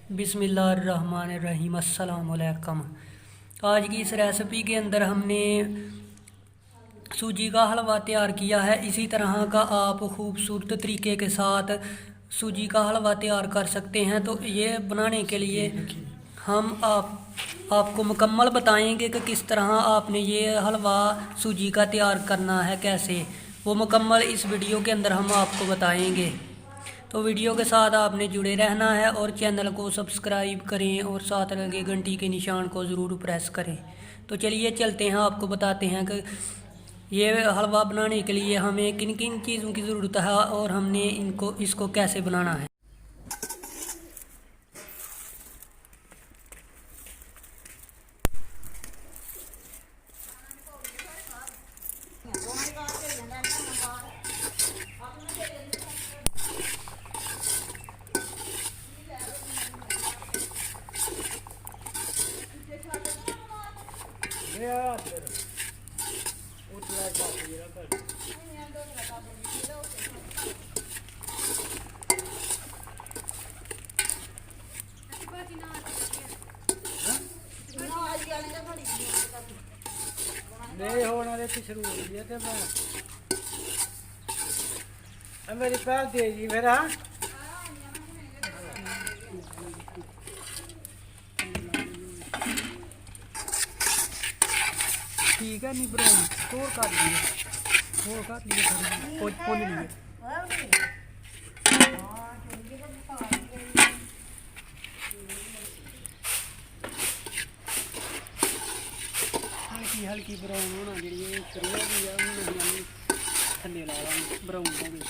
बिस्मिल्लाहिर्रहमानिर्रहीम अस्सलाम वालेकुम। आज की इस रेसिपी के अंदर हमने सूजी का हलवा तैयार किया है। इसी तरह का आप खूबसूरत तरीके के साथ सूजी का हलवा तैयार कर सकते हैं। तो ये बनाने के लिए हम आपको मुकम्मल बताएंगे कि किस तरह आपने ये हलवा सूजी का तैयार करना है, कैसे वो मुकम्मल इस वीडियो के अंदर हम आपको बताएंगे। तो वीडियो के साथ आपने जुड़े रहना है और चैनल को सब्सक्राइब करें और साथ लगे घंटी के निशान को ज़रूर प्रेस करें। तो चलिए चलते हैं, आपको बताते हैं कि ये हलवा बनाने के लिए हमें किन किन चीज़ों की ज़रूरत है और हमने इसको कैसे बनाना है। नहीं होना दे शुरू हो गया तो मैं मेरी पैर दे जी फिर। हाँ ठीक है, नहीं ब्रो तोड़ कर लिए कुछ पुल लिए हल्की ब्राउन होना जी शुरू हो गई थले ला ब्राउन हो गई।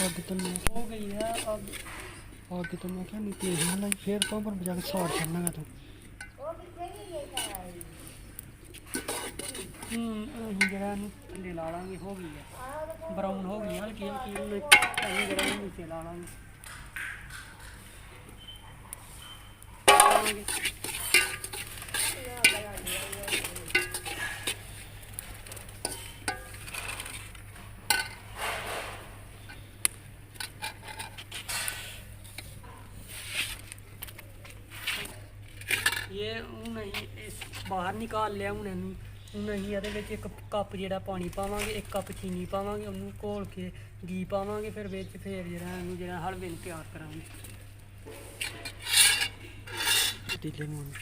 आगे तो हो गई है, अब आगे तो मैं क्या नहीं तेज फिर तो पर बजा के शॉर्ट करना तो जरा थले ला लांगे। हो गई है ब्राउन, हो गई हल्की हल्की जरा नीचे ला लांगे। ये नहीं बाहर निकाल लिया हूँ नहीं ये कप जो पानी पावे, एक कप चीनी पावे, उन्होंने घोल के घी पावे, फिर फिर जो हलवे तैयार करा पतीले में।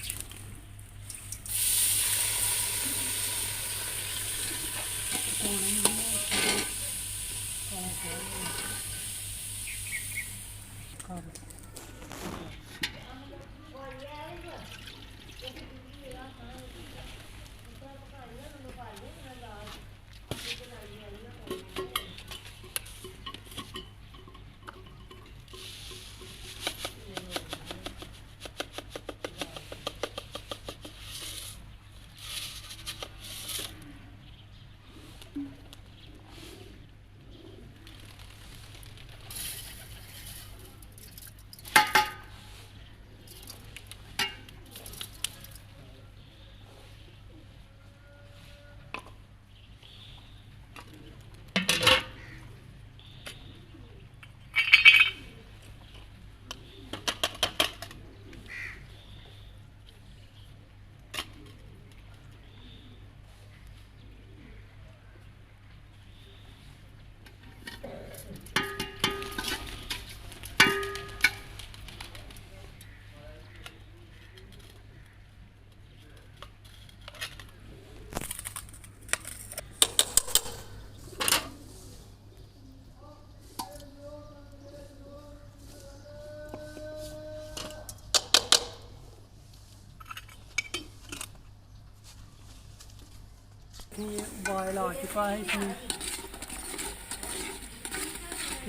बॉयल आ चुका है, इसमें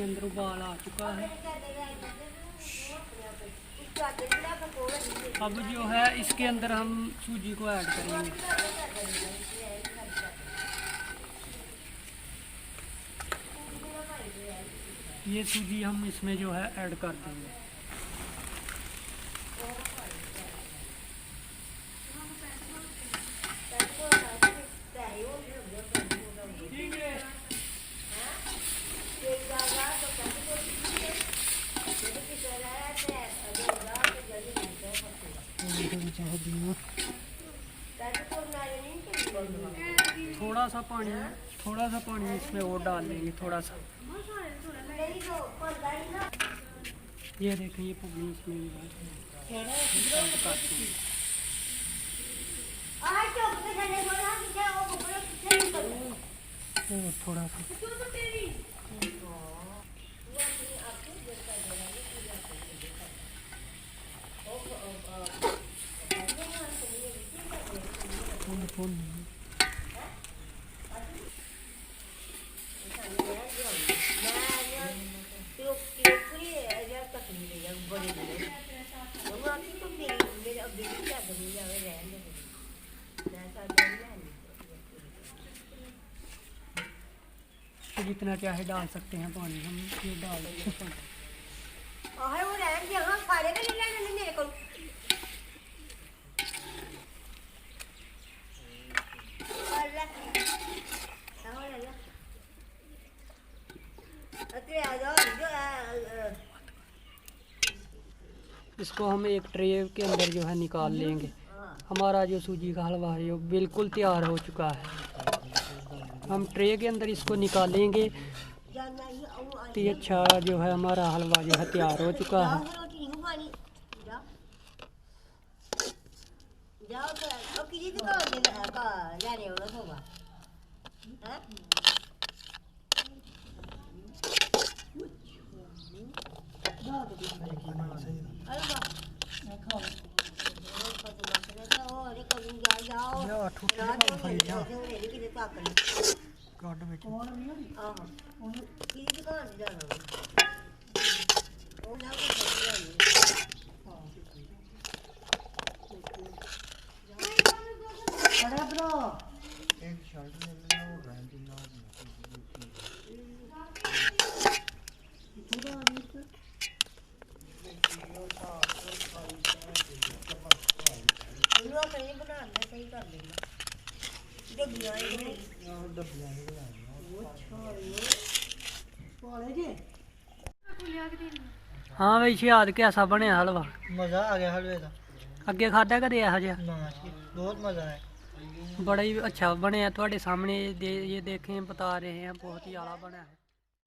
इसके अंदर उबाल आ चुका है। अब जो है इसके अंदर हम सूजी को ऐड करेंगे। ये सूजी हम इसमें जो है ऐड कर देंगे। थोड़ा सा पानी इसमें और डाल देंगे, थोड़ा सा। ये देखें, ये पुगनी इसमें थोड़ा सा तो जितना चाहे डाल सकते हैं पानी, हम ये डाल देंगे पानी। इसको हम एक ट्रे के अंदर जो है निकाल लेंगे। हमारा जो सूजी का हलवा है वो बिल्कुल तैयार हो चुका है। हम ट्रे के अंदर इसको निकालेंगे तो ये अच्छा जो है हमारा हलवा जो है तैयार हो चुका है। हाँ भाई शहाद, कैसा बनया हलवा? मज़ा आ गया हलवे का। अगे खादा कदे ਇਹੋ ਜਿਹਾ? बहुत मज़ा है। बड़ा ही अच्छा बनया, थोड़े सामने ये देखें, बता रहे हैं बहुत ही आला बना है।